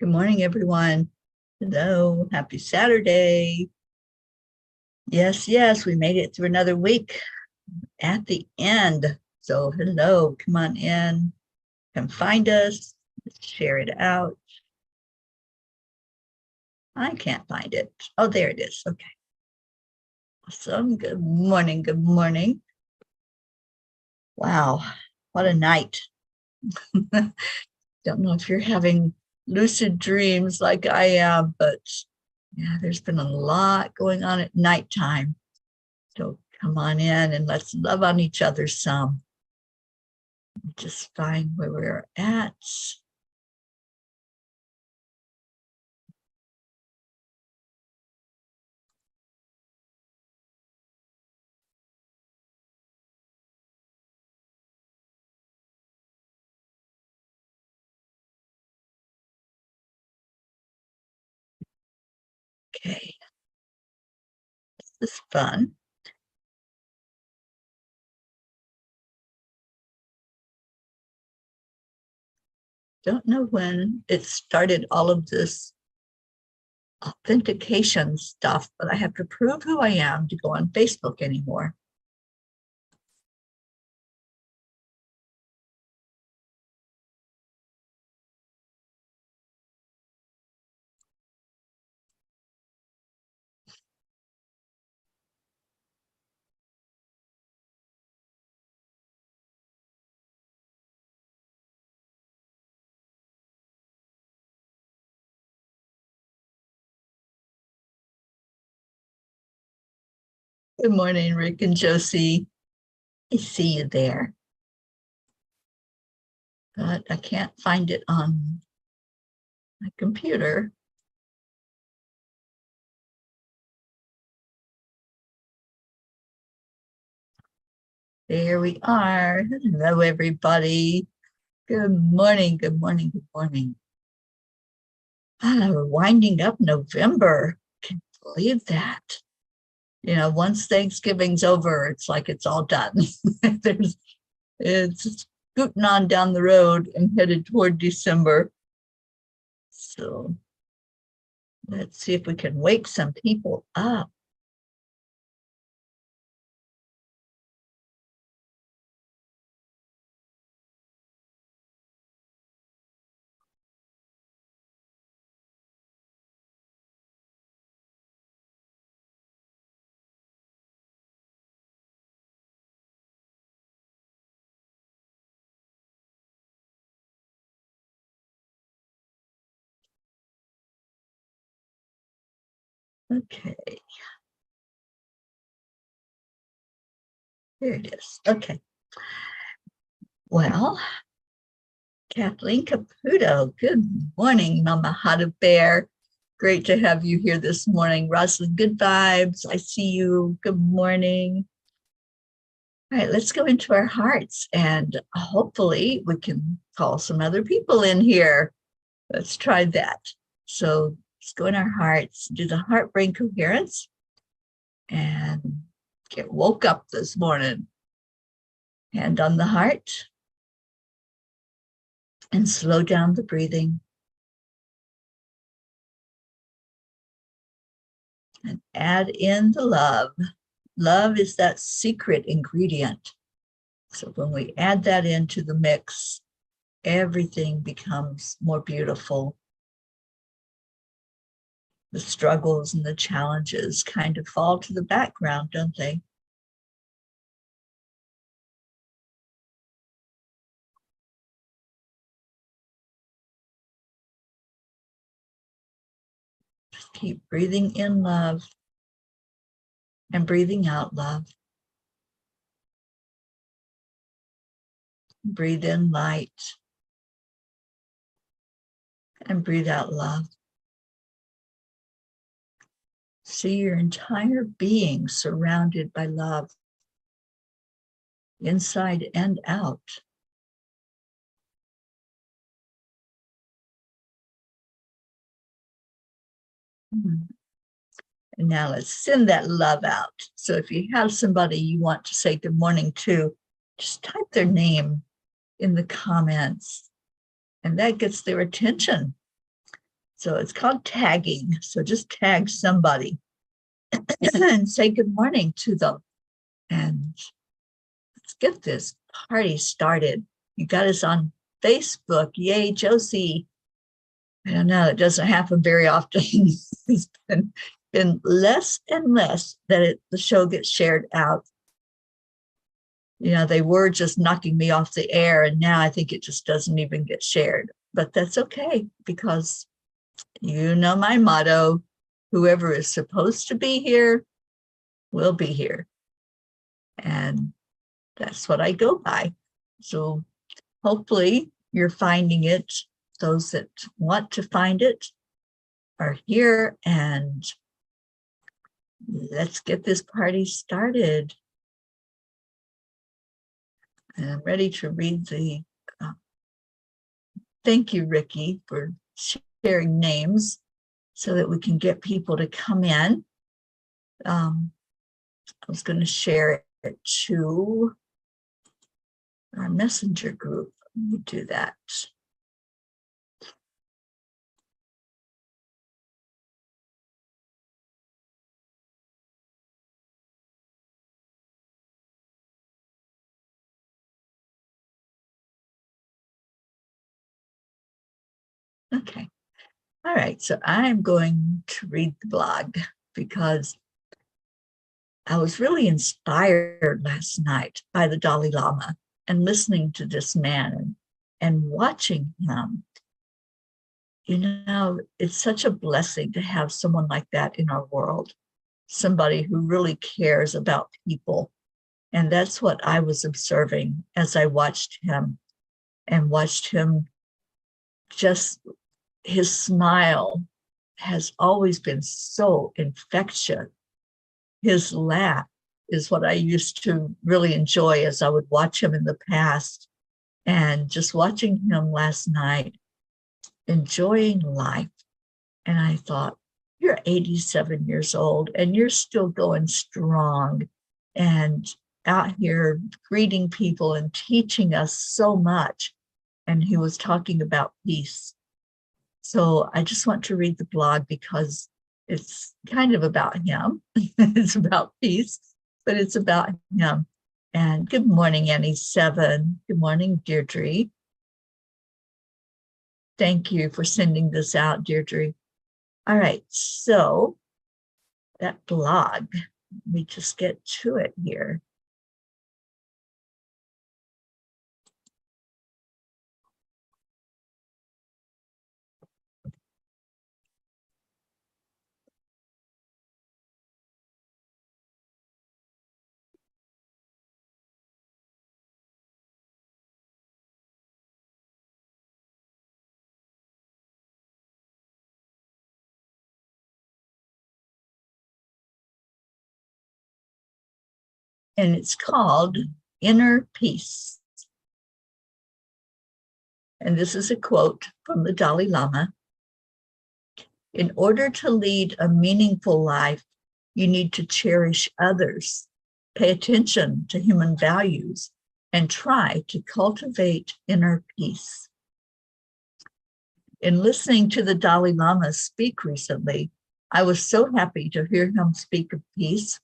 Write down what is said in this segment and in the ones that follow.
Good morning, everyone. Hello, happy Saturday. Yes, we made it through another week at the end. So hello, come on in, come find us, let's share it out. I can't find it. Oh, there it is. Okay. Awesome. Good morning. Good morning. Wow, what a night. Don't know if you're having lucid dreams like I am, but yeah, there's been a lot going on at nighttime. So come on in and let's love on each other some. Just find where we're at. Okay. This is fun. Don't know when it started all of this authentication stuff, but I have to prove who I am to go on Facebook anymore. Good morning, Rick and Josie. I see you there. But I can't find it on my computer. There we are. Hello, everybody. Good morning, good morning, good morning. We're winding up November. Can you believe that? You know, once Thanksgiving's over, it's like it's all done. It's scooting on down the road and headed toward December. So let's see if we can wake some people up. Okay. There it is. Okay. Well, Kathleen Caputo, good morning, Mama Hada Bear. Great to have you here this morning. Rosalind, good vibes. I see you. Good morning. All right, let's go into our hearts and hopefully we can call some other people in here. Let's try that. So let's go in our hearts, do the heart brain coherence and get woke up this morning. Hand on the heart and slow down the breathing. And add in the love. Love is that secret ingredient. So when we add that into the mix, everything becomes more beautiful. The struggles and the challenges kind of fall to the background, don't they? Just keep breathing in love and breathing out love. Breathe in light and breathe out love. See your entire being surrounded by love, inside and out. And now let's send that love out. So if you have somebody you want to say good morning to, just type their name in the comments and that gets their attention. So it's called tagging. So just tag somebody and say good morning to them. And let's get this party started. You got us on Facebook. Yay, Josie. I don't know, it doesn't happen very often. It's been less and less that the show gets shared out. You know, they were just knocking me off the air, and now I think it just doesn't even get shared. But that's okay, because you know my motto, whoever is supposed to be here will be here. And that's what I go by. So hopefully you're finding it. Those that want to find it are here, and let's get this party started. And I'm ready to read the, thank you, Ricky, for sharing names so that we can get people to come in. I was going to share it to our messenger group. Let me do that. Okay. All right. So I'm going to read the blog because I was really inspired last night by the Dalai Lama and listening to this man and watching him. You know, it's such a blessing to have someone like that in our world, somebody who really cares about people. And that's what I was observing as I watched him and watched him. Just his smile has always been so infectious. His laugh is what I used to really enjoy as I would watch him in the past. And just watching him last night, enjoying life. And I thought, you're 87 years old and you're still going strong and out here greeting people and teaching us so much. And he was talking about peace. So I just want to read the blog because it's kind of about him. It's about peace, but it's about him. And good morning, Annie7. Good morning, Deirdre. Thank you for sending this out, Deirdre. All right, so that blog, let me just get to it here. And it's called Inner Peace. And this is a quote from the Dalai Lama. In order to lead a meaningful life, you need to cherish others, pay attention to human values, and try to cultivate inner peace. In listening to the Dalai Lama speak recently, I was so happy to hear him speak of peace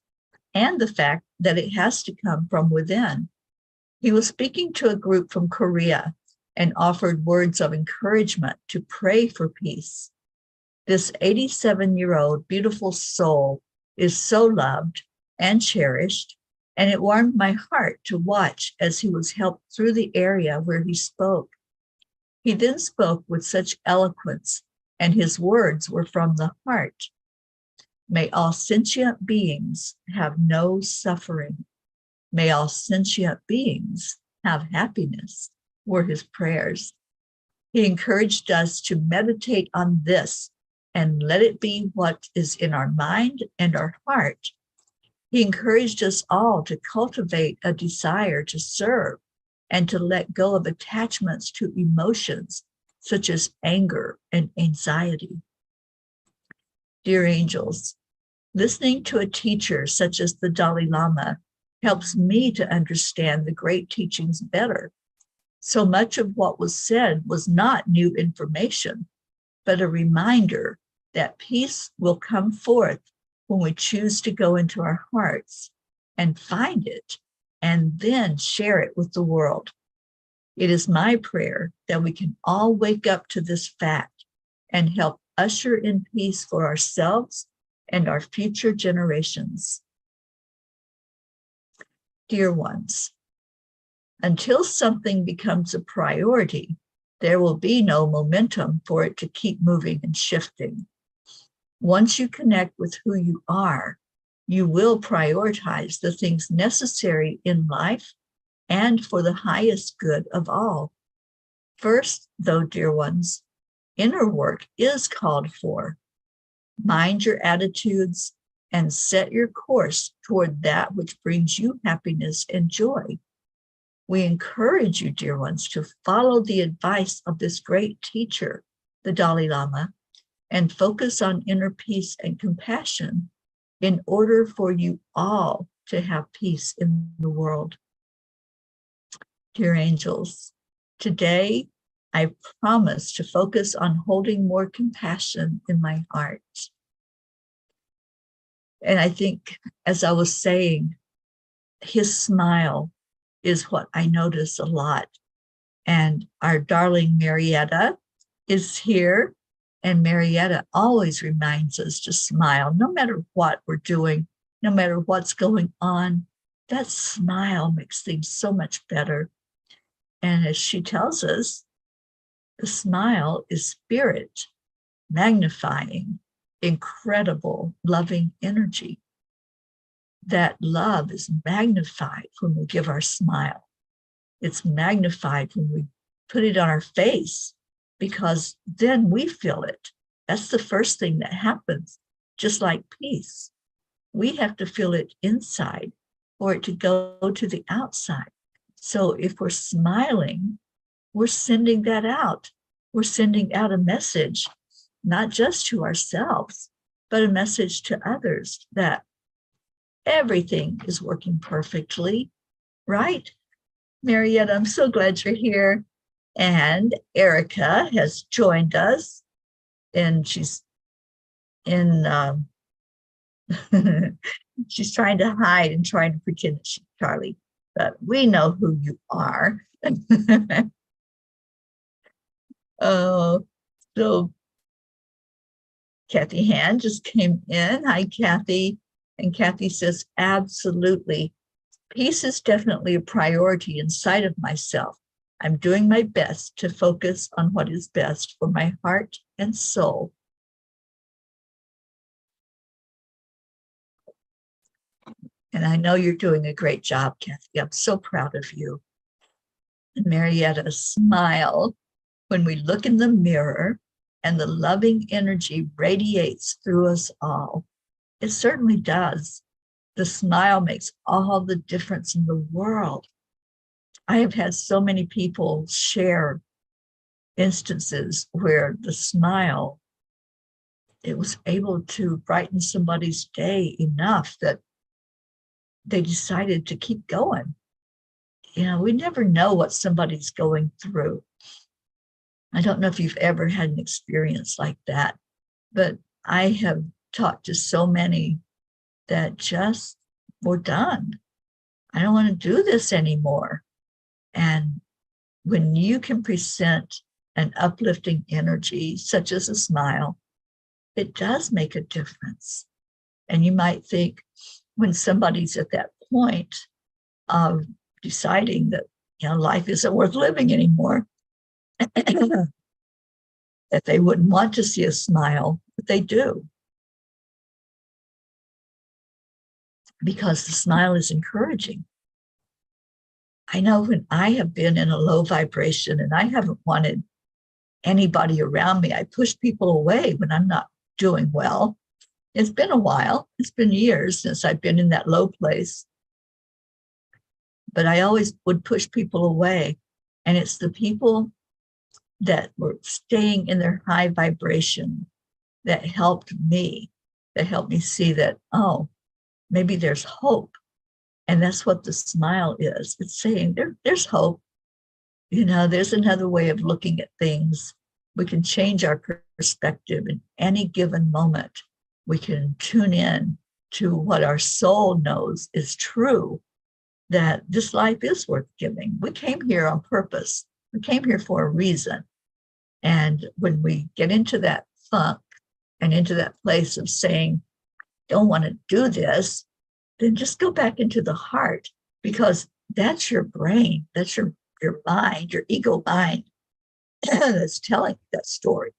and the fact that it has to come from within. He was speaking to a group from Korea and offered words of encouragement to pray for peace. This 87-year-old beautiful soul is so loved and cherished, and it warmed my heart to watch as he was helped through the area where he spoke. He then spoke with such eloquence, and his words were from the heart. May all sentient beings have no suffering. May all sentient beings have happiness, were his prayers. He encouraged us to meditate on this and let it be what is in our mind and our heart. He encouraged us all to cultivate a desire to serve and to let go of attachments to emotions such as anger and anxiety. Dear angels, listening to a teacher such as the Dalai Lama helps me to understand the great teachings better. So much of what was said was not new information, but a reminder that peace will come forth when we choose to go into our hearts and find it and then share it with the world. It is my prayer that we can all wake up to this fact and help usher in peace for ourselves and our future generations. Dear ones, until something becomes a priority, there will be no momentum for it to keep moving and shifting. Once you connect with who you are, you will prioritize the things necessary in life and for the highest good of all. First, though, dear ones, inner work is called for. Mind your attitudes and set your course toward that which brings you happiness and joy. We encourage you, dear ones, to follow the advice of this great teacher, the Dalai Lama, and focus on inner peace and compassion in order for you all to have peace in the world. Dear angels, today I promise to focus on holding more compassion in my heart. And I think, as I was saying, his smile is what I notice a lot. And our darling Marietta is here. And Marietta always reminds us to smile, no matter what we're doing, no matter what's going on. That smile makes things so much better. And as she tells us, the smile is spirit, magnifying, incredible, loving energy. That love is magnified when we give our smile. It's magnified when we put it on our face, because then we feel it. That's the first thing that happens, just like peace. We have to feel it inside for it to go to the outside. So if we're smiling, we're sending that out. We're sending out a message, not just to ourselves, but a message to others that everything is working perfectly, right? Marietta, I'm so glad you're here. And Erica has joined us, and she's in, she's trying to hide and trying to pretend that she's Charlie, but we know who you are. Oh, so Kathy Hand just came in. Hi, Kathy. And Kathy says, absolutely. Peace is definitely a priority inside of myself. I'm doing my best to focus on what is best for my heart and soul. And I know you're doing a great job, Kathy. I'm so proud of you. And Marietta, smile when we look in the mirror and the loving energy radiates through us all. It certainly does. The smile makes all the difference in the world. I have had so many people share instances where the smile, it was able to brighten somebody's day enough that they decided to keep going. You know, we never know what somebody's going through. I don't know if you've ever had an experience like that, but I have talked to so many that just were done. I don't want to do this anymore. And when you can present an uplifting energy, such as a smile, it does make a difference. And you might think, when somebody's at that point of deciding that, you know, life isn't worth living anymore, that they wouldn't want to see a smile, but they do. Because the smile is encouraging. I know when I have been in a low vibration and I haven't wanted anybody around me, I push people away when I'm not doing well. It's been a while. It's been years since I've been in that low place. But I always would push people away. And it's the people that were staying in their high vibration that helped me see that, oh, maybe there's hope. And that's what the smile is. It's saying there's hope. You know, there's another way of looking at things. We can change our perspective in any given moment. We can tune in to what our soul knows is true, that this life is worth giving. We came here on purpose. We came here for a reason. And when we get into that funk and into that place of saying, don't want to do this, then just go back into the heart, because that's your brain, that's your mind, your ego mind that's telling that story.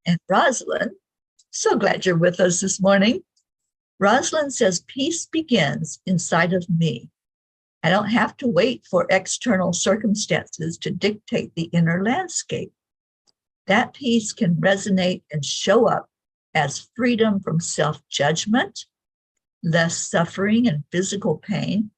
And Rosalind, so glad you're with us this morning. Rosalind says, peace begins inside of me. I don't have to wait for external circumstances to dictate the inner landscape. That peace can resonate and show up as freedom from self-judgment, less suffering and physical pain,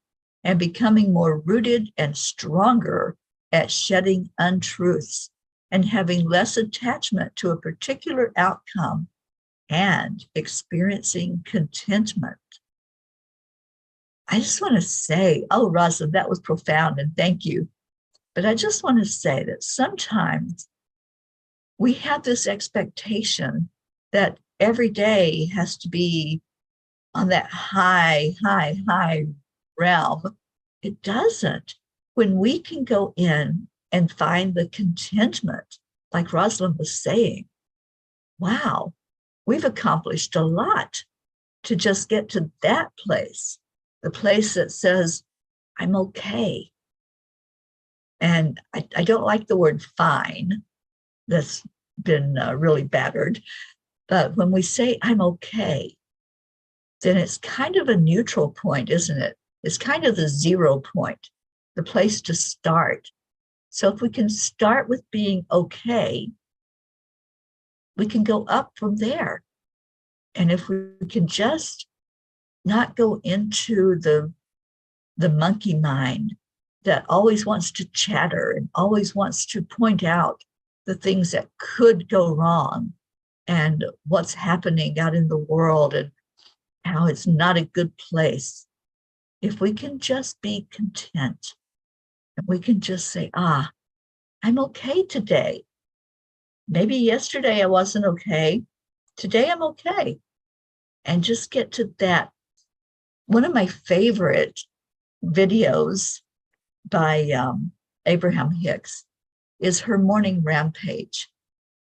and becoming more rooted and stronger at shedding untruths and having less attachment to a particular outcome and experiencing contentment. I just want to say, oh, Rosalind, that was profound, and thank you. But I just want to say that sometimes we have this expectation that every day has to be on that high realm. It doesn't. When we can go in and find the contentment, like Rosalind was saying, wow, we've accomplished a lot to just get to that place, the place that says, I'm okay. And I don't like the word fine. That's been really battered. But when we say I'm okay, then it's kind of a neutral point, isn't it? It's kind of the 0 point, the place to start. So if we can start with being okay, we can go up from there. And if we can just not go into the monkey mind that always wants to chatter and always wants to point out the things that could go wrong and what's happening out in the world and how it's not a good place. If we can just be content and we can just say, I'm okay today. Maybe yesterday I wasn't okay. Today I'm okay. And just get to that. One of my favorite videos by Abraham Hicks is her morning rampage,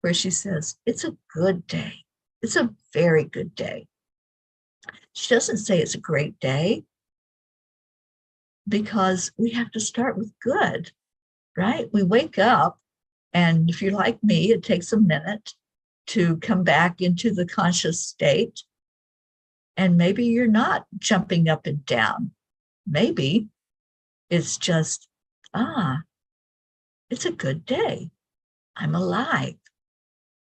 where she says, it's a good day. It's a very good day. She doesn't say it's a great day, because we have to start with good, right? We wake up, and if you're like me, it takes a minute to come back into the conscious state. And maybe you're not jumping up and down. Maybe it's just, it's a good day. I'm alive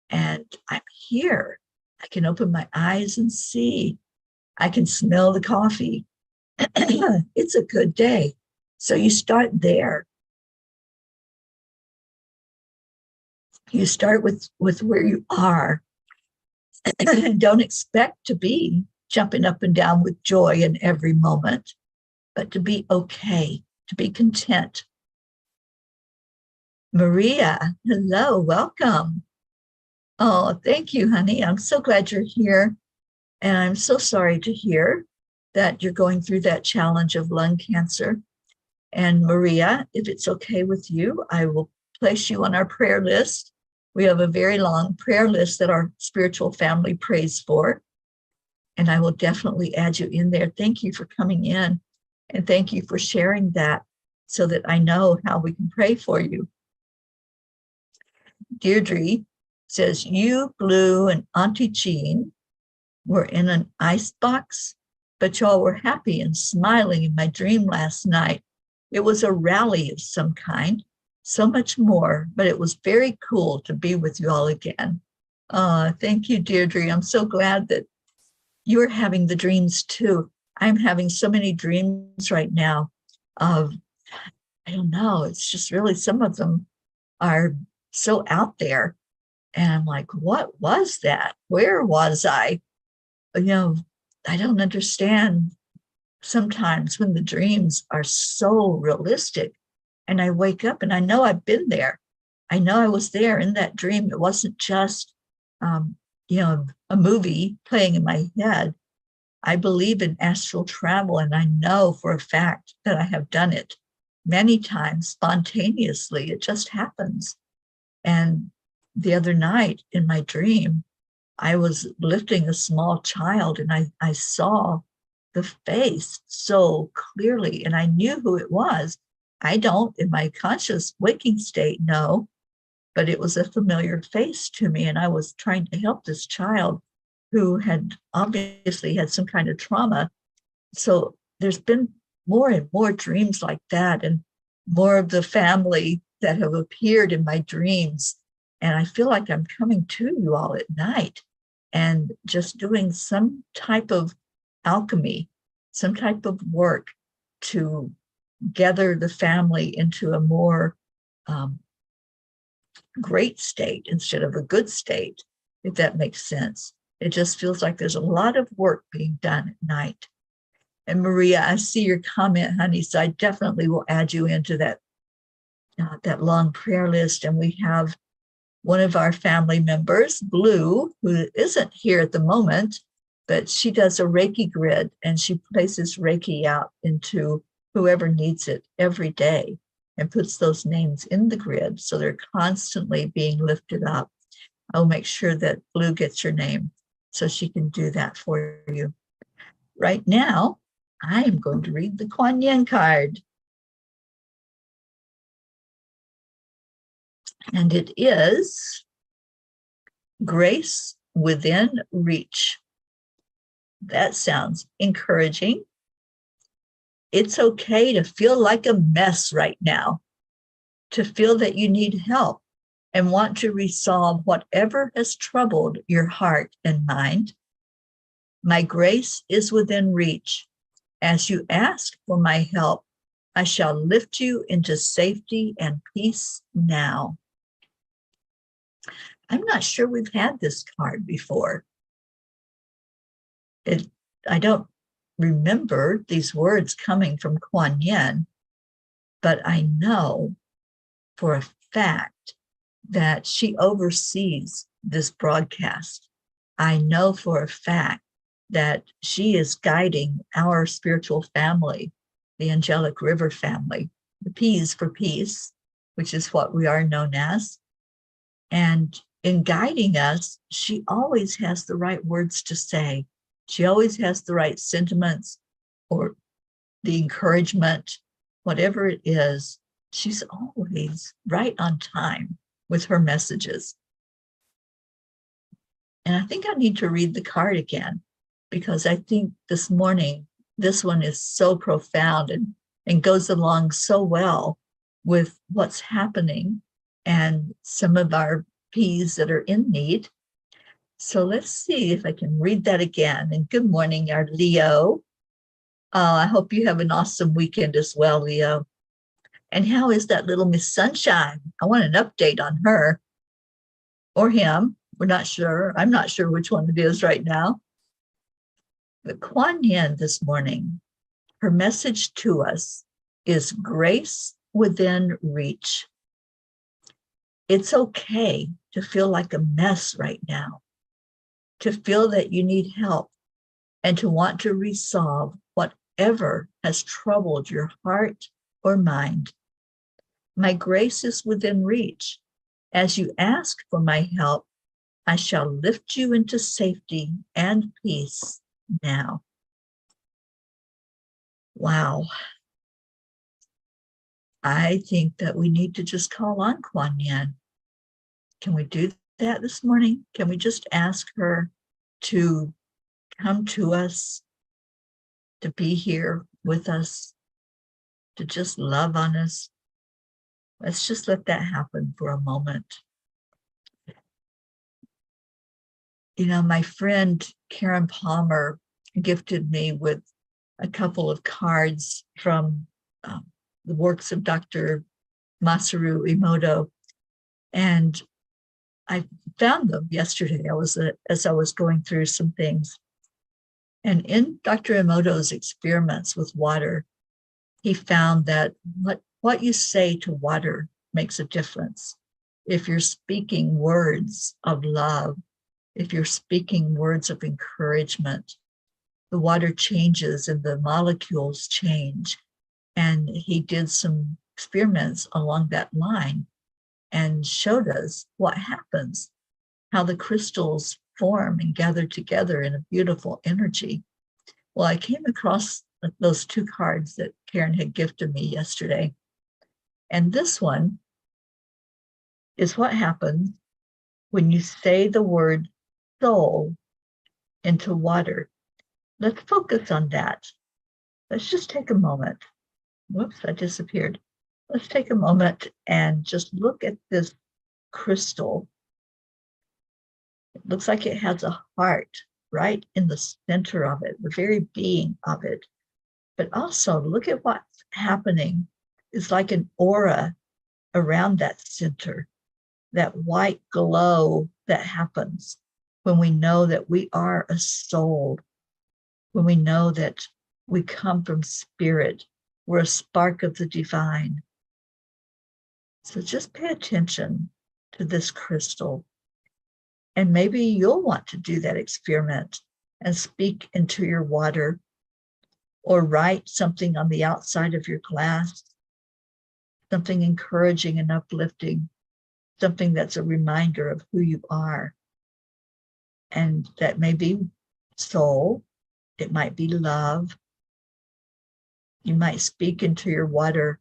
and I'm here. I can open my eyes and see. I can smell the coffee. It's a good day. So you start there. You start with where you are and don't expect to be jumping up and down with joy in every moment, but to be okay, to be content. Maria, hello, welcome. Oh, thank you, honey. I'm so glad you're here. And I'm so sorry to hear that you're going through that challenge of lung cancer. And Maria, if it's okay with you, I will place you on our prayer list. We have a very long prayer list that our spiritual family prays for. And I will definitely add you in there. Thank you for coming in. And thank you for sharing that so that I know how we can pray for you. Deirdre says, you, Blue, and Auntie Jean were in an ice box, but y'all were happy and smiling in my dream last night. It was a rally of some kind, so much more, but it was very cool to be with you all again. Thank you, Deirdre. I'm so glad that you're having the dreams too. I'm having so many dreams right now of, I don't know, it's just really, some of them are so out there. And I'm like, what was that? Where was I? You know, I don't understand sometimes when the dreams are so realistic And I wake up and I know I've been there. I know I was there in that dream. It wasn't just, a movie playing in my head. I believe in astral travel, and I know for a fact that I have done it many times spontaneously. It just happens. And the other night in my dream, I was lifting a small child, and I saw the face so clearly, and I knew who it was. I don't, in my conscious waking state, know, but it was a familiar face to me, and I was trying to help this child who had obviously had some kind of trauma. So there's been more and more dreams like that, and more of the family that have appeared in my dreams. And I feel like I'm coming to you all at night and just doing some type of alchemy, some type of work to gather the family into a more great state instead of a good state, if that makes sense. It just feels like there's a lot of work being done at night. And Maria, I see your comment, honey, so I definitely will add you into that long prayer list. And we have one of our family members, Blue, who isn't here at the moment, but she does a Reiki grid, and she places Reiki out into whoever needs it every day and puts those names in the grid, so they're constantly being lifted up. I'll make sure that Blue gets your name so she can do that for you. Right now, I am going to read the Kuan Yin card. And it is Grace Within Reach. That sounds encouraging. It's okay to feel like a mess right now, to feel that you need help and want to resolve whatever has troubled your heart and mind. My grace is within reach. As you ask for my help, I shall lift you into safety and peace now. I'm not sure we've had this card before. I don't remember these words coming from Kuan Yin, but I know for a fact that she oversees this broadcast. I know for a fact that she is guiding our spiritual family, the Angelic River family, the P's for Peace, which is what we are known as. And in guiding us, she always has the right words to say. She always has the right sentiments or the encouragement, whatever it is. She's always right on time with her messages. And I think I need to read the card again, because I think this morning, this one is so profound and goes along so well with what's happening and some of our P's that are in need. So let's see if I can read that again. And good morning, our Leo. I hope you have an awesome weekend as well, Leo. And how is that little Miss Sunshine? I want an update on her or him. We're not sure. I'm not sure which one it is right now. But Kuan Yin this morning, her message to us is grace within reach. It's okay to feel like a mess right now, to feel that you need help, and to want to resolve whatever has troubled your heart or mind. My grace is within reach. As you ask for my help, I shall lift you into safety and peace now. Wow. I think that we need to just call on Kuan Yin. Can we do that this morning? Can we just ask her to come to us, to be here with us, to just love on us? Let's just let that happen for a moment. You know, my friend Karen Palmer gifted me with a couple of cards from the works of Dr. Masaru Emoto. And I found them yesterday. As I was going through some things. And in Dr. Emoto's experiments with water, he found that what What you say to water makes a difference. If you're speaking words of love, if you're speaking words of encouragement, the water changes and the molecules change. And he did some experiments along that line and showed us what happens, how the crystals form and gather together in a beautiful energy. Well, I came across those two cards that Karen had gifted me yesterday. And this one is what happens when you say the word soul into water. Let's focus on that. Let's just take a moment. Whoops, I disappeared. Let's take a moment and just look at this crystal. It looks like it has a heart right in the center of it, the very being of it. But also look at what's happening. It's like an aura around that center, that white glow that happens when we know that we are a soul, when we know that we come from spirit, we're a spark of the divine. So just pay attention to this crystal. And maybe you'll want to do that experiment and speak into your water or write something on the outside of your glass, something encouraging and uplifting, something that's a reminder of who you are. And that may be soul, it might be love. You might speak into your water,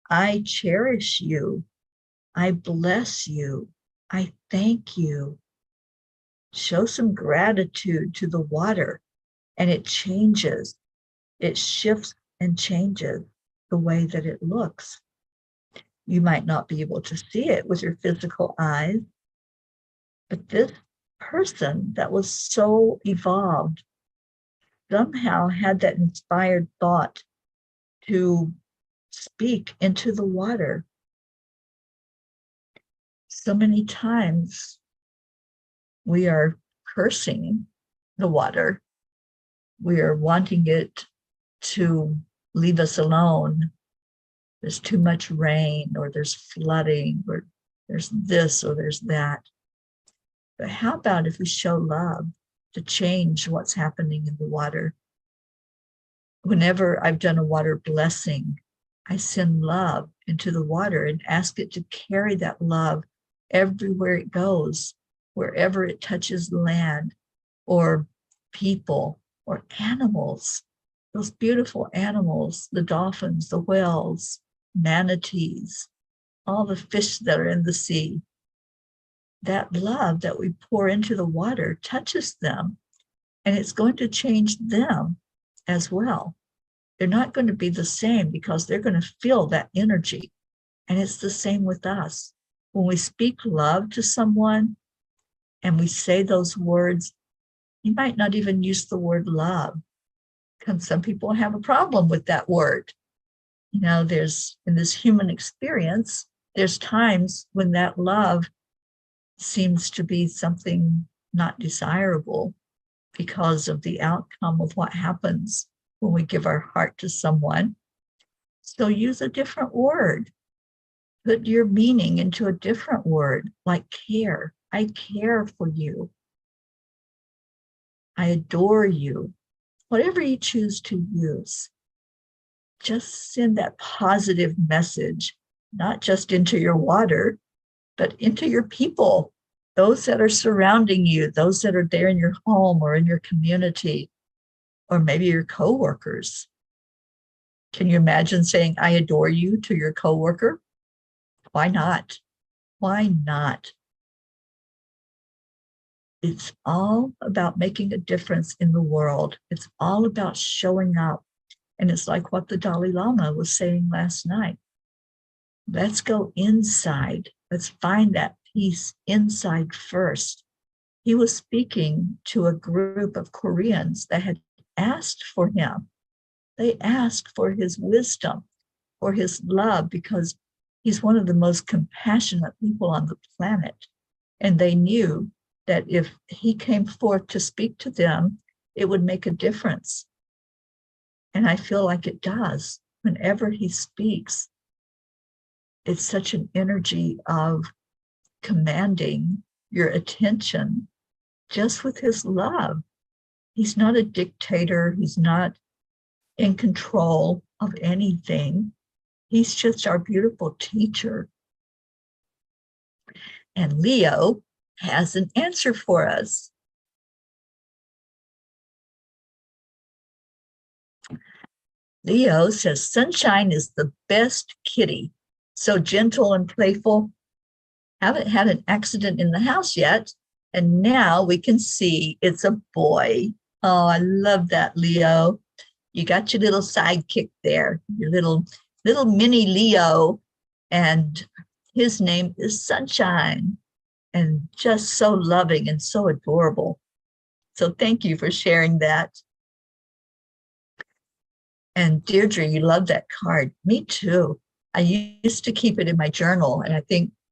I cherish you, I bless you, I thank you. Show some gratitude to the water, and it changes, it shifts and changes the way that it looks. You might not be able to see it with your physical eyes, but this person that was so evolved somehow had that inspired thought to speak into the water. So many times we are cursing the water. We are wanting it to leave us alone. There's too much rain, or there's flooding, or there's this, or there's that. But how about if we show love to change what's happening in the water? Whenever I've done a water blessing, I send love into the water and ask it to carry that love everywhere it goes, wherever it touches land or people or animals, those beautiful animals, the dolphins, the whales, manatees, all the fish that are in the sea. That love that we pour into the water touches them, and it's going to change them as well. They're not going to be the same because they're going to feel that energy. And it's the same with us. When we speak love to someone and we say those words, you might not even use the word love, because some people have a problem with that word. You know, there's, in this human experience, there's times when that love seems to be something not desirable because of the outcome of what happens when we give our heart to someone. So use a different word. Put your meaning into a different word, like care. I care for you. I adore you. Whatever you choose to use, just send that positive message, not just into your water, but into your people, those that are surrounding you, those that are there in your home or in your community, or maybe your coworkers. Can you imagine saying, I adore you to your coworker? Why not? Why not? It's all about making a difference in the world. It's all about showing up. And it's like what the Dalai Lama was saying last night. Let's go inside. Let's find that peace inside first. He was speaking to a group of Koreans that had asked for him. They asked for his wisdom, for his love, because he's one of the most compassionate people on the planet. And they knew that if he came forth to speak to them, it would make a difference. And I feel like it does. Whenever he speaks, it's such an energy of commanding your attention just with his love. He's not a dictator. He's not in control of anything. He's just our beautiful teacher. And Leo has an answer for us. Leo says, Sunshine is the best kitty. So gentle and playful. Haven't had an accident in the house yet. And now we can see it's a boy. Oh, I love that, Leo. You got your little sidekick there, your little mini Leo. And his name is Sunshine. And just so loving and so adorable. So thank you for sharing that. And Deirdre, you love that card. Me too. I used to keep it in my journal, and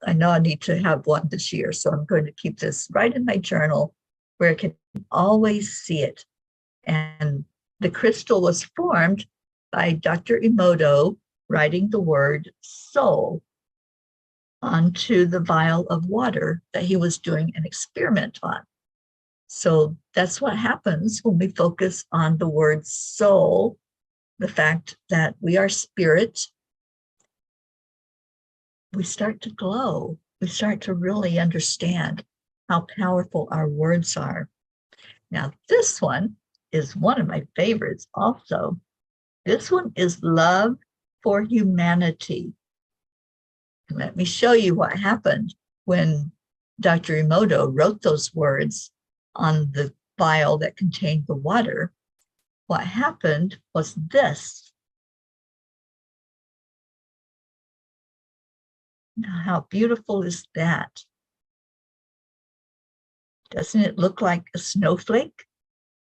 I know I need to have one this year. So I'm going to keep this right in my journal where I can always see it. And the crystal was formed by Dr. Emoto writing the word soul onto the vial of water that he was doing an experiment on. So that's what happens when we focus on the word soul, the fact that we are spirit. We start to glow. We start to really understand how powerful our words are. Now, this one is one of my favorites also. This one is love for humanity. Let me show you what happened when Dr. Emoto wrote those words on the vial that contained the water. What happened was this. Now, how beautiful is that? Doesn't it look like a snowflake?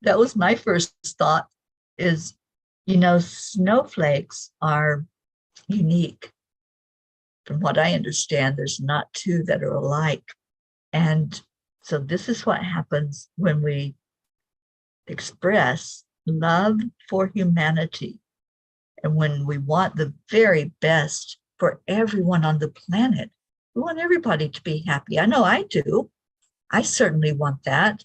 That was my first thought is, snowflakes are unique. From what I understand, there's not two that are alike. And so this is what happens when we express love for humanity. And when we want the very best for everyone on the planet, we want everybody to be happy. I know I do. I certainly want that.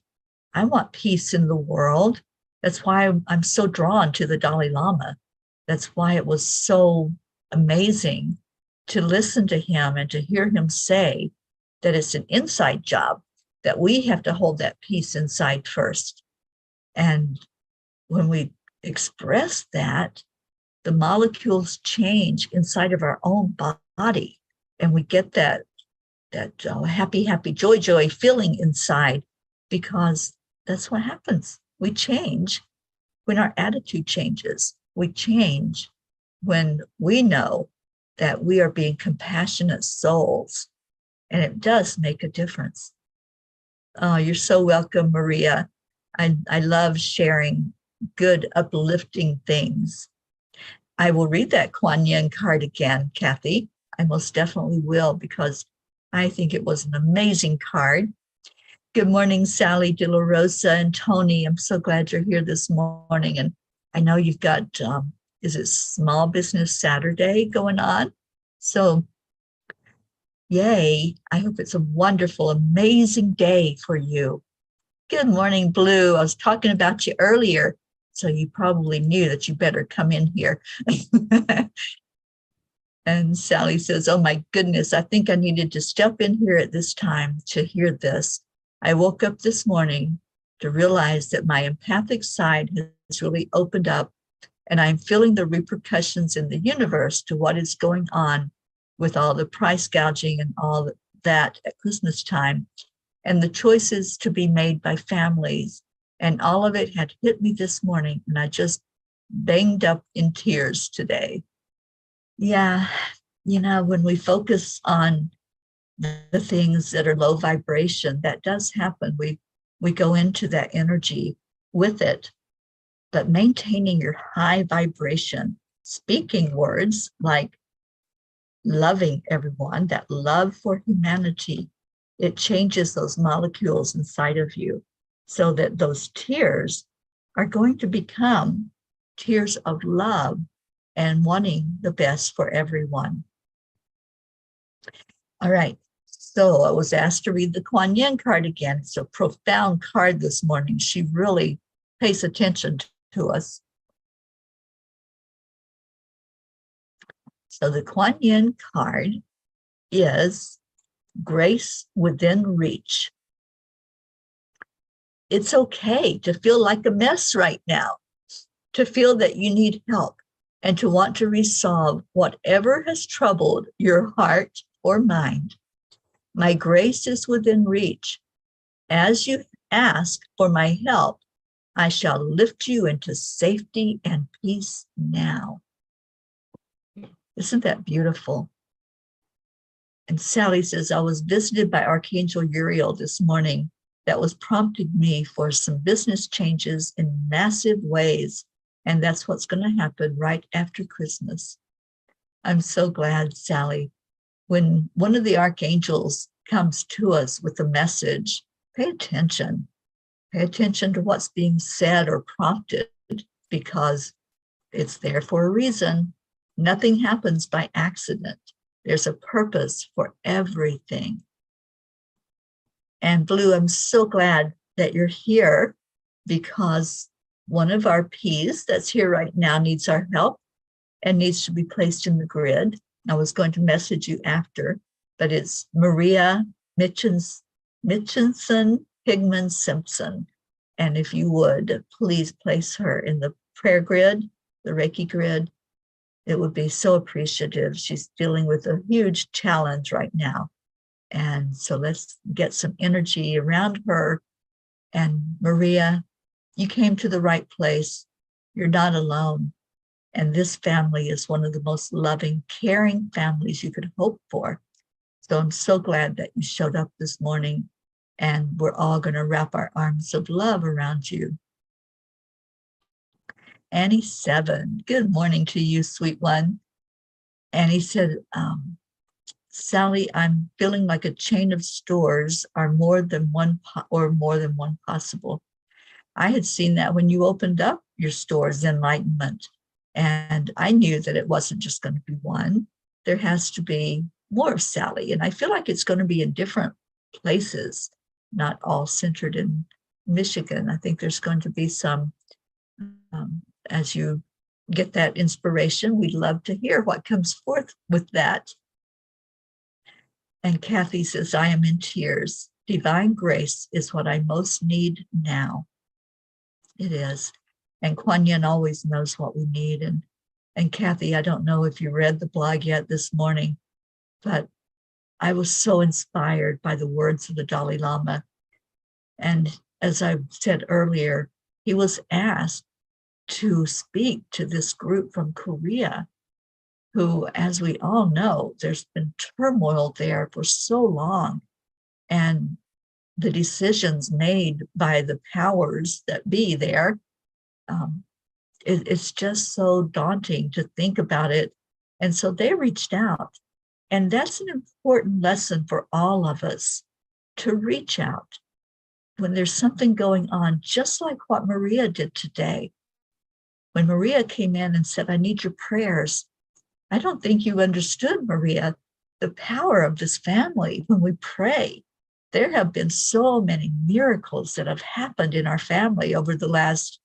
I want peace in the world. That's why I'm so drawn to the Dalai Lama. That's why it was so amazing to listen to him and to hear him say that it's an inside job, that we have to hold that peace inside first. And when we express that, the molecules change inside of our own body, and we get that happy, JoY feeling inside, because that's what happens. We change when our attitude changes. We change when we know that we are being compassionate souls, and it does make a difference. Oh, you're so welcome, Maria. I love sharing good, uplifting things. I will read that Kuan Yin card again, Kathy. I most definitely will, because I think it was an amazing card. Good morning, Sally De La Rosa and Tony. I'm so glad you're here this morning. And I know you've got, is it Small Business Saturday going on? So yay, I hope it's a wonderful, amazing day for you. Good morning, Blue. I was talking about you earlier, so you probably knew that you better come in here. And Sally says, oh my goodness, I think I needed to step in here at this time to hear this. I woke up this morning to realize that my empathic side has really opened up, and I'm feeling the repercussions in the universe to what is going on with all the price gouging and all that at Christmas time, and the choices to be made by families. And all of it had hit me this morning, and I just banged up in tears today. Yeah, when we focus on the things that are low vibration, that does happen. We go into that energy with it, but maintaining your high vibration, speaking words like loving everyone, that love for humanity, it changes those molecules inside of you so that those tears are going to become tears of love and wanting the best for everyone. All right. So I was asked to read the Kuan Yin card again. It's a profound card this morning. She really pays attention to us. So the Kuan Yin card is grace within reach. It's okay to feel like a mess right now, to feel that you need help, and to want to resolve whatever has troubled your heart or mind. My grace is within reach. As you ask for my help, I shall lift you into safety and peace now. Isn't that beautiful? And Sally says, I was visited by Archangel Uriel this morning. That was prompting me for some business changes in massive ways. And that's what's going to happen right after Christmas. I'm so glad, Sally. When one of the archangels comes to us with a message, pay attention. Pay attention to what's being said or prompted, because it's there for a reason. Nothing happens by accident. There's a purpose for everything. And Blue, I'm so glad that you're here, because one of our P's that's here right now needs our help and needs to be placed in the grid. I was going to message you after, but it's Maria Mitchinson Higman Simpson. And if you would, please place her in the prayer grid, the Reiki grid. It would be so appreciative. She's dealing with a huge challenge right now. And so let's get some energy around her. And Maria, you came to the right place. You're not alone. And this family is one of the most loving, caring families you could hope for. So I'm so glad that you showed up this morning, and we're all going to wrap our arms of love around you. Annie 7, good morning to you, sweet one. Annie said, Sally, I'm feeling like a chain of stores are more than one possible. I had seen that when you opened up your stores, Enlightenment, and I knew that it wasn't just going to be one. There has to be more of Sally, and I feel like it's going to be in different places, not all centered in Michigan. I think there's going to be some, as you get that inspiration, we'd love to hear what comes forth with that. And Kathy says, I am in tears. Divine grace is what I most need now. It is. And Kuan Yin always knows what we need. And Kathy, I don't know if you read the blog yet this morning, but I was so inspired by the words of the Dalai Lama. And as I said earlier, he was asked to speak to this group from Korea, who, as we all know, there's been turmoil there for so long. And the decisions made by the powers that be there, it's just so daunting to think about it. And so they reached out. And that's an important lesson for all of us, to reach out when there's something going on, just like what Maria did today. When Maria came in and said, I need your prayers, I don't think you understood, Maria, the power of this family when we pray. There have been so many miracles that have happened in our family over the last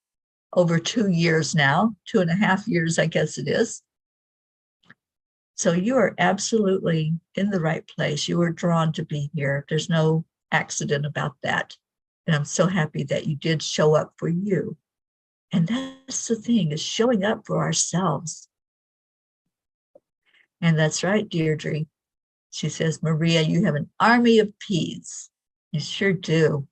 over 2 years now, 2.5 years, I guess it is. So you are absolutely in the right place. You were drawn to be here. There's no accident about that. And I'm so happy that you did show up for you. And that's the thing, is showing up for ourselves. And that's right, Deirdre. She says, Maria, you have an army of peas. You sure do.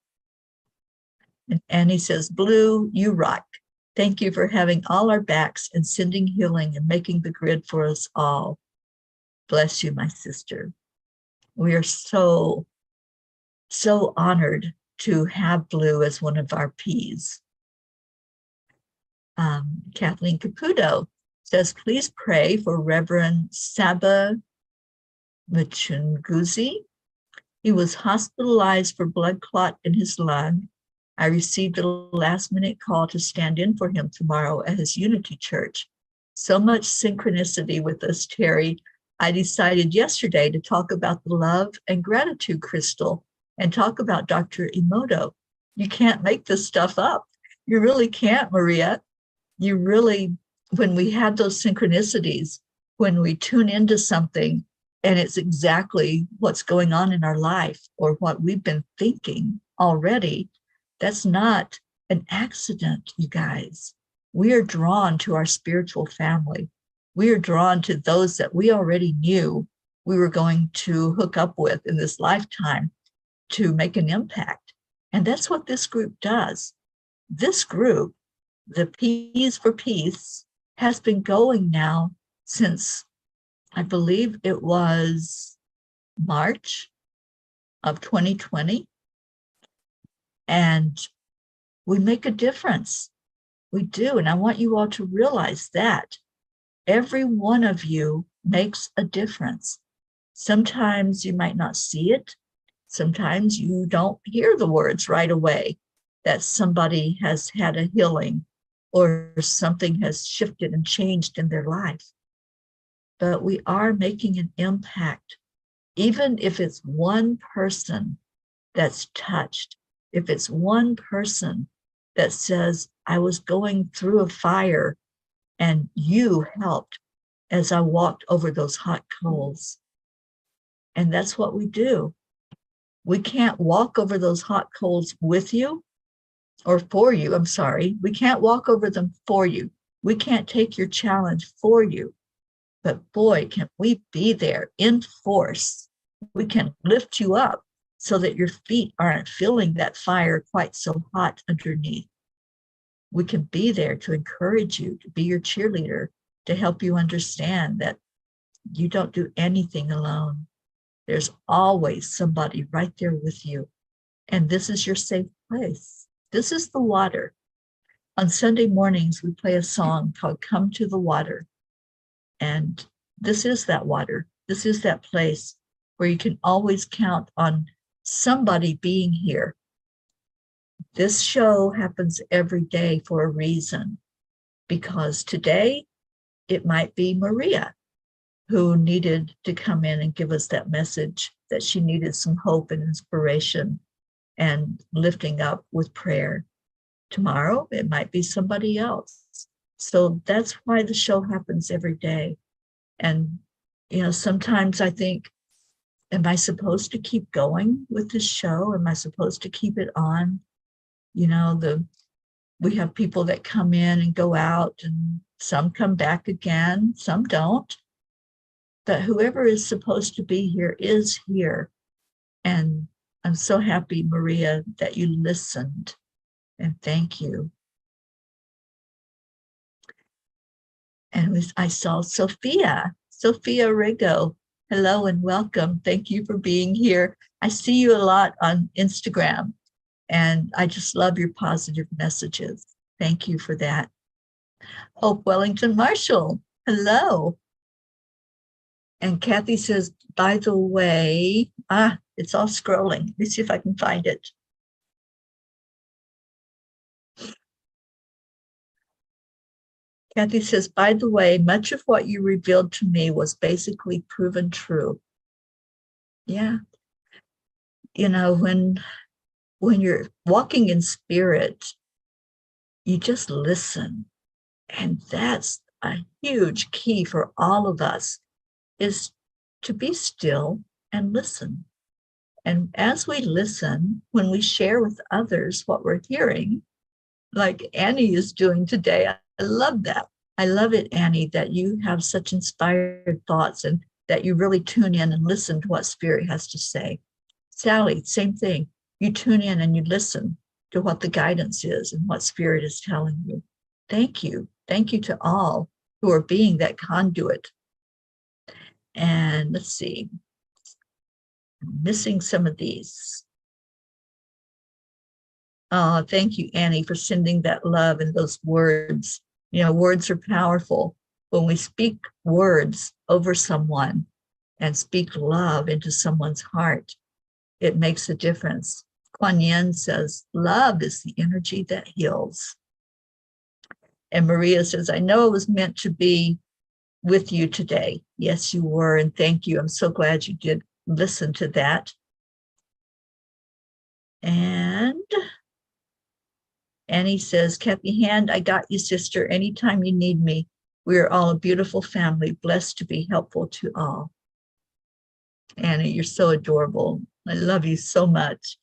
And Annie says, Blue, you rock. Thank you for having all our backs and sending healing and making the grid for us all. Bless you, my sister. We are so honored to have Blue as one of our P's. Kathleen Caputo says, please pray for Reverend Saba Machunguzi. He was hospitalized for blood clot in his lung. I received a last-minute call to stand in for him tomorrow at his Unity Church. So much synchronicity with us, Teri. I decided yesterday to talk about the love and gratitude crystal and talk about Dr. Emoto. You can't make this stuff up. You really can't, Maria. You really, when we have those synchronicities, when we tune into something and it's exactly what's going on in our life or what we've been thinking already, that's not an accident, you guys. We are drawn to our spiritual family. We are drawn to those that we already knew we were going to hook up with in this lifetime to make an impact. And that's what this group does. This group, the P's for Peace, has been going now since, I believe it was March of 2020. And we make a difference. We do. And I want you all to realize that every one of you makes a difference. Sometimes you might not see it. Sometimes you don't hear the words right away that somebody has had a healing or something has shifted and changed in their life. But we are making an impact, even if it's one person that's touched, if it's one person that says, I was going through a fire and you helped as I walked over those hot coals. And that's what we do. We can't walk over those hot coals with you or for you. I'm sorry. We can't walk over them for you. We can't take your challenge for you. But boy, can we be there in force. We can lift you up so that your feet aren't feeling that fire quite so hot underneath. We can be there to encourage you, to be your cheerleader, to help you understand that you don't do anything alone. There's always somebody right there with you. And this is your safe place. This is the water. On Sunday mornings, we play a song called Come to the Water. And this is that water. This is that place where you can always count on somebody being here. This show happens every day for a reason, because today it might be Maria who needed to come in and give us that message that she needed some hope and inspiration and lifting up with prayer. Tomorrow, it might be somebody else. So that's why the show happens every day. And, sometimes I think, am I supposed to keep going with this show? Am I supposed to keep it on? We have people that come in and go out, and some come back again, some don't. But whoever is supposed to be here is here. And I'm so happy, Maria, that you listened. And thank you. And I saw Sophia Rigo. Hello and welcome. Thank you for being here. I see you a lot on Instagram, and I just love your positive messages. Thank you for that. Hope Wellington Marshall, hello. And Kathy says, by the way, it's all scrolling. Let me see if I can find it. Kathy says, by the way, much of what you revealed to me was basically proven true. Yeah. When you're walking in spirit, you just listen. And that's a huge key for all of us, is to be still and listen. And as we listen, when we share with others what we're hearing, like Annie is doing today, I love that. I love it, Annie, that you have such inspired thoughts and that you really tune in and listen to what Spirit has to say. Sally, same thing. You tune in and you listen to what the guidance is and what Spirit is telling you. Thank you. Thank you to all who are being that conduit. And let's see. I'm missing some of these. Oh, thank you, Annie, for sending that love and those words. Words are powerful. When we speak words over someone and speak love into someone's heart, it makes a difference. Kuan Yin says, love is the energy that heals. And Maria says, I know it was meant to be with you today. Yes, you were, and thank you. I'm so glad you did listen to that. And Annie says, Kathy Hand, I got you, sister, anytime you need me. We are all a beautiful family, blessed to be helpful to all. Annie, you're so adorable. I love you so much.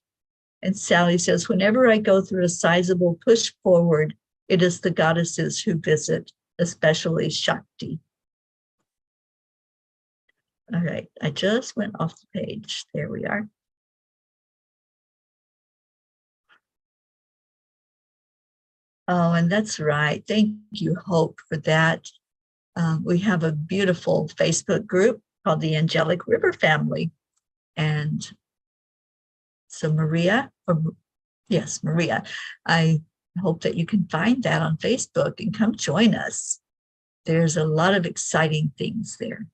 And Sally says, whenever I go through a sizable push forward, it is the goddesses who visit, especially Shakti. All right, I just went off the page. There we are. Oh, and that's right. Thank you, Hope, for that. We have a beautiful Facebook group called the Angelic River Family. And so Maria, yes, Maria, I hope that you can find that on Facebook and come join us. There's a lot of exciting things there.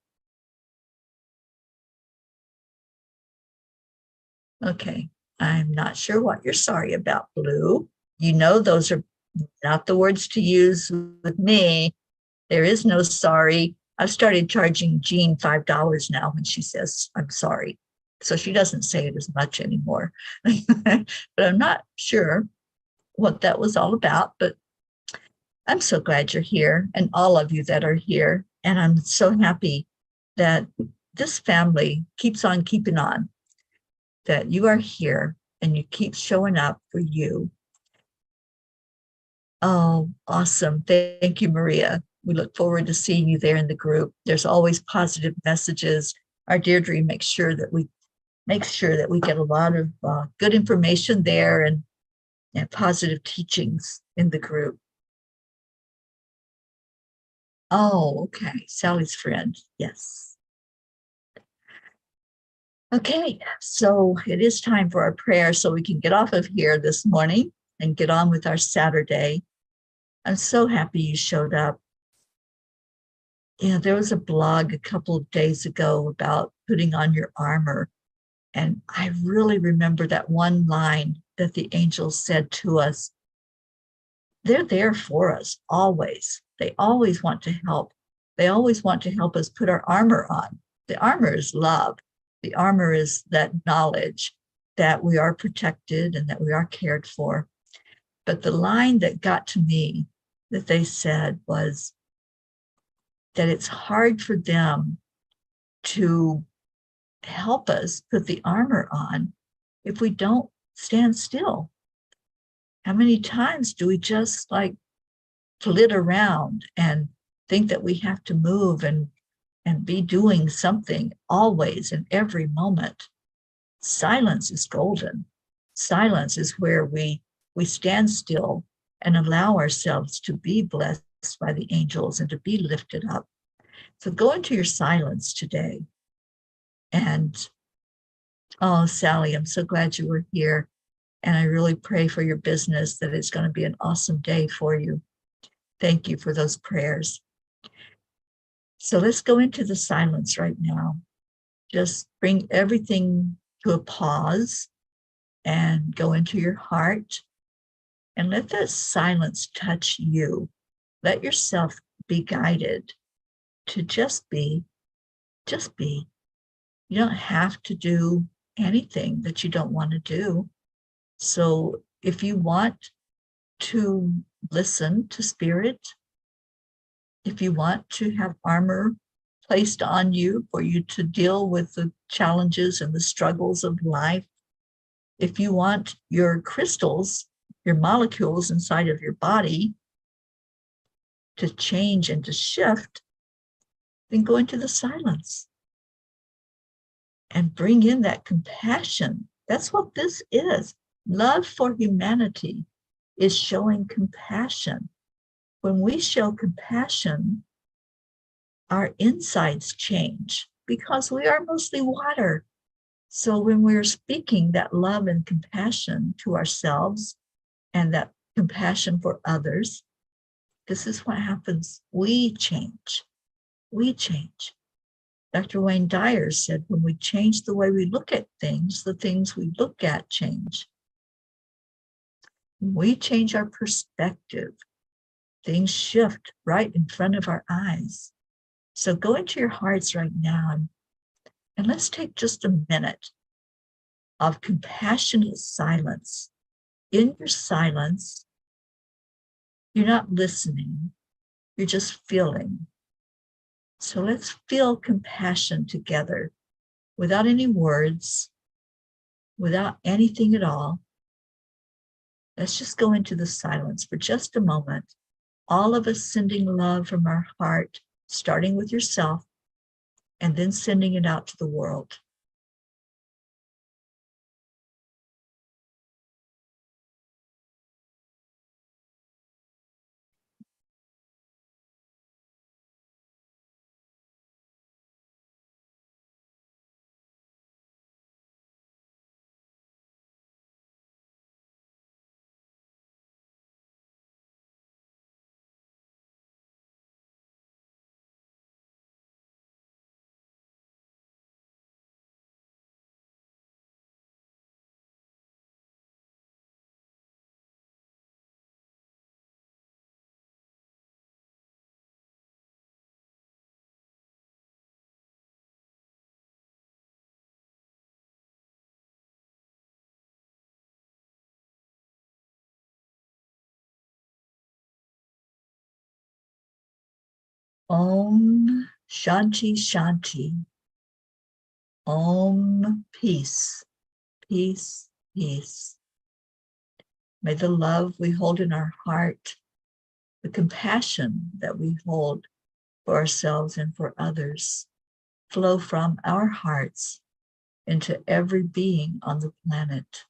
Okay, I'm not sure what you're sorry about, Blue. You know those are not the words to use with me. There is no sorry. I've started charging Jean $5 now when she says, I'm sorry. So she doesn't say it as much anymore. But I'm not sure what that was all about, but I'm so glad you're here and all of you that are here. And I'm so happy that this family keeps on keeping on, that you are here and you keep showing up for you. Oh, awesome. Thank you, Maria. We look forward to seeing you there in the group. There's always positive messages. Our Deirdre makes sure that we get a lot of good information there and positive teachings in the group. Oh, okay. Sally's friend. Yes. Okay, so it is time for our prayer so we can get off of here this morning and get on with our Saturday. I'm so happy you showed up. Yeah, there was a blog a couple of days ago about putting on your armor. And I really remember that one line that the angels said to us. They're there for us always. They always want to help. They always want to help us put our armor on. The armor is love. The armor is that knowledge that we are protected and that we are cared for. But the line that got to me that they said was that it's hard for them to help us put the armor on if we don't stand still. How many times do we just like flit around and think that we have to move and be doing something always in every moment? Silence is golden. Silence is where we stand still and allow ourselves to be blessed by the angels and to be lifted up. So go into your silence today. And oh, Sally, I'm so glad you were here. And I really pray for your business that it's going to be an awesome day for you. Thank you for those prayers. So let's go into the silence right now. Just bring everything to a pause and go into your heart and let that silence touch you. Let yourself be guided to just be, just be. You don't have to do anything that you don't want to do. So if you want to listen to spirit, if you want to have armor placed on you for you to deal with the challenges and the struggles of life, if you want your crystals, your molecules inside of your body to change and to shift, then go into the silence and bring in that compassion. That's what this is. Love for humanity is showing compassion. When we show compassion, our insides change because we are mostly water. So when we're speaking that love and compassion to ourselves and that compassion for others, this is what happens. We change. We change. Dr. Wayne Dyer said, when we change the way we look at things, the things we look at change. When we change our perspective, things shift right in front of our eyes. So go into your hearts right now and let's take just a minute of compassionate silence. In your silence, you're not listening, you're just feeling. So let's feel compassion together without any words, without anything at all. Let's just go into the silence for just a moment. All of us sending love from our heart, starting with yourself, and then sending it out to the world. Om Shanti Shanti. Om Peace, peace, peace. May the love we hold in our heart, the compassion that we hold for ourselves and for others, flow from our hearts into every being on the planet.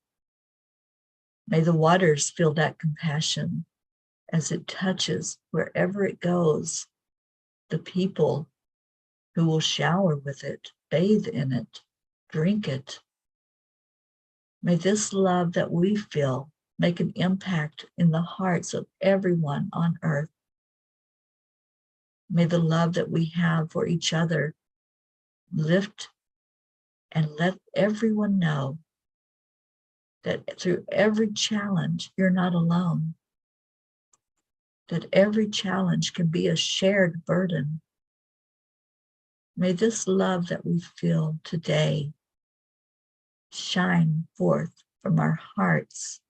May the waters feel that compassion as it touches wherever it goes, the people who will shower with it, bathe in it, drink it. May this love that we feel make an impact in the hearts of everyone on earth. May the love that we have for each other lift and let everyone know that through every challenge, you're not alone, that every challenge can be a shared burden. May this love that we feel today shine forth from our hearts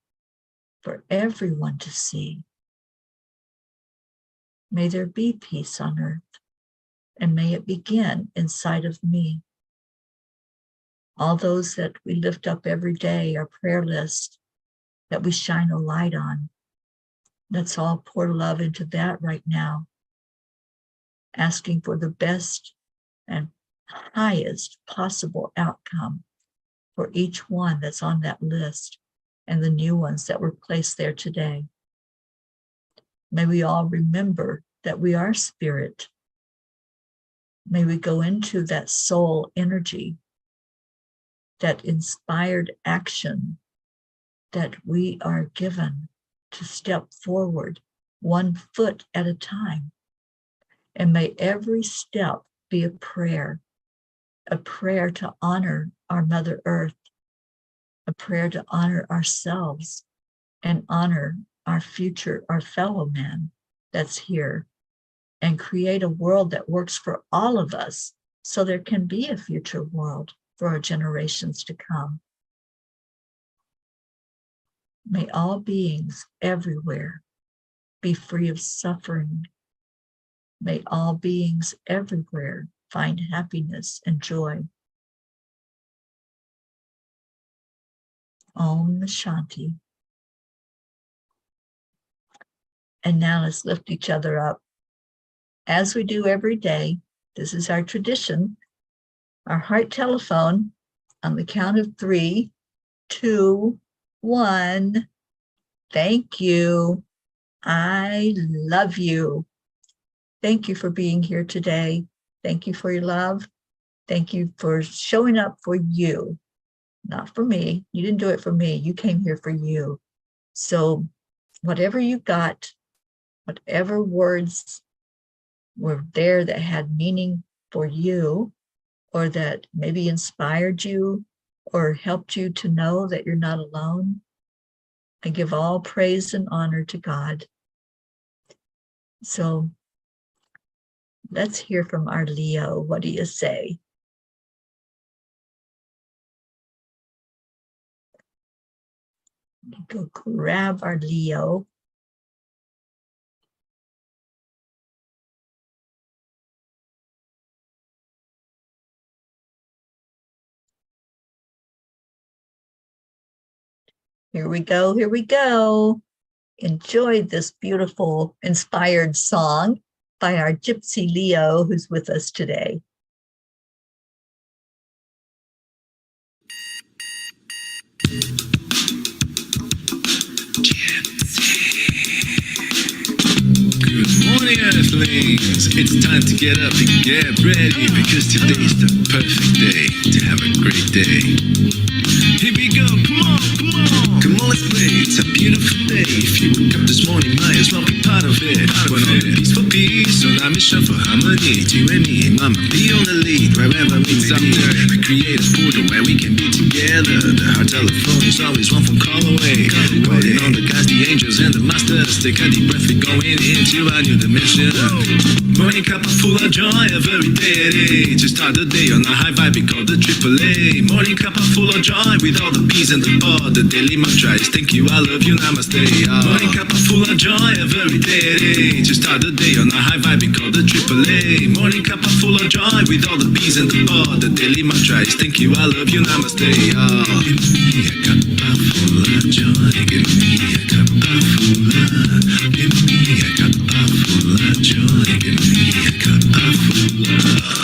for everyone to see. May there be peace on earth, and may it begin inside of me. All those that we lift up every day, our prayer list, that we shine a light on. Let's all pour love into that right now, asking for the best and highest possible outcome for each one that's on that list and the new ones that were placed there today. May we all remember that we are spirit. May we go into that soul energy, that inspired action that we are given to step forward 1 foot at a time. And may every step be a prayer to honor our Mother Earth, a prayer to honor ourselves and honor our future, our fellow man that's here, and create a world that works for all of us so there can be a future world for our generations to come. May all beings everywhere be free of suffering. May all beings everywhere find happiness and joy. Om Shanti. And now let's lift each other up. As we do every day, this is our tradition, our heart telephone on the count of 3, 2, 1. Thank you. I love you. Thank you for being here today. Thank you for your love. Thank you for showing up for you, not for me. You didn't do it for me. You came here for you. So whatever you got, whatever words were there that had meaning for you, or that maybe inspired you or helped you to know that you're not alone, I give all praise and honor to God. So Let's hear from our Leo. What do you say? Go grab our Leo. Here we go. Here we go. Enjoy this beautiful inspired song by our Gypsy Leo, who's with us today. Good morning, Earthlings. It's time to get up and get ready because today's the perfect day to have a great day. Here we go, come on, come on. Come on, let's play. It's a beautiful day. If you woke up this morning, might as well be part of it. We're on a peace for peace, on a mission for harmony. You and me, mama, be on the lead wherever we may be. We create a portal where we can be together. The heart telephone is always one phone call away. Calling on the guys, the angels, and the masters. Take a deep breath, we're going into a new dimension. Morning cup full of joy every day. To start the day on a high vibe, we call the AAA. Morning cup full of joy with all the peas and the pod. The daily mantra is thank you, I love you, namaste. Morning cup full of joy every day. To start the day on a high vibe, we call the AAA. Morning cup full of joy with all the peas and the pod. The daily mantra is thank you, I love you, namaste. Give me a cup full of joy. Give me a cup full of. Give me a cup full of joy. Give me a cup full of.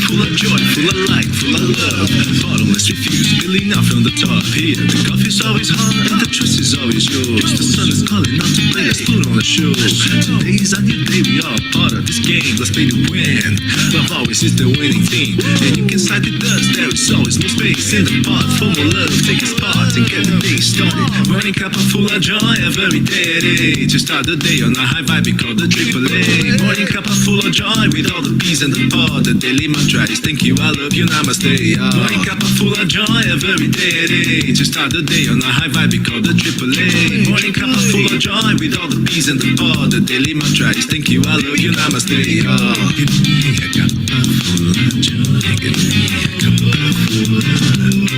Full of joy, full of light, full of love. Bottomless refuse, spilling out from the top. Here, the coffee's always hot and the trust is always yours. The sun is calling out to play, let's put on a show. Today's a new day, we are part of this game. Let's play to win. Love always is the winning team. And you can side with us, there is always no space in the pot. For more love, take a spot and get the day started. Morning cup full of joy every day. To start the day on a high vibe, we call the AAA. Morning cup full of joy with all the peas and the pod. The daily mantra is thank you, I love you, namaste. Morning cup full of joy every day. To start the day on a high vibe, we call the AAA. Morning cup full of joy with all the peas and the pod. The daily mantra is thank you, I love you, namaste. Give me a cup full of joy. Give me a cup full of.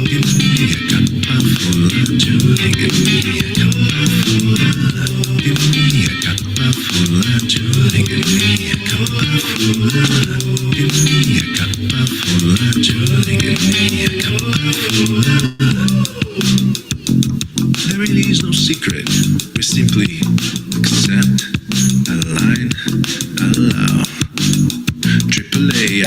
Give me a cup full of joy. Give me a cup full of. Give me a cup full of joy. Give me a cup full of. Give me a cup full of joy. Give me a cup full of. There really is no secret. We simply accept, align, allow. AAA,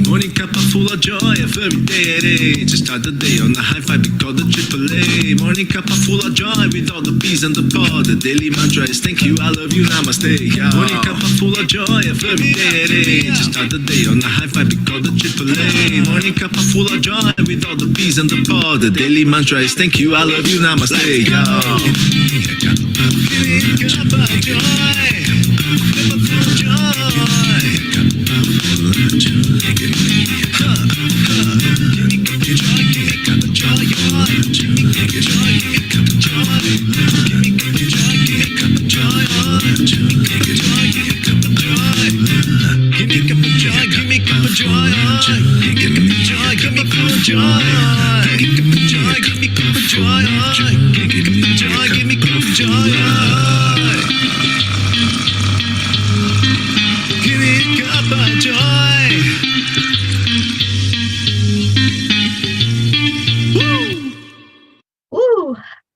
morning cup full of joy every day. To start the day on a high vibe, we call the AAA. Morning cup full of joy with all the peas and the pod. The daily mantra is thank you, I love you, namaste. Morning cup full of joy every day. To start the day on a high vibe, we call the AAA. Morning cup full of joy with all the peas and the pod. The daily mantra is thank you, I love you, namaste. Give me a cup full of joy.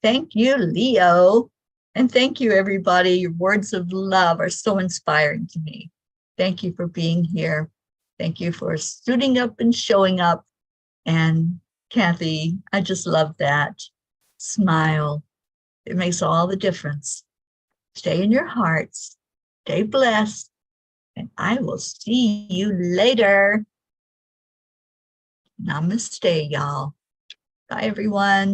Thank you, Leo. And thank you, everybody. Your words of love are so inspiring to me. Thank you for being here. Thank you for suiting up and showing up. And Kathy, I just love that. Smile. It makes all the difference. Stay in your hearts. Stay blessed. And I will see you later. Namaste, y'all. Bye, everyone.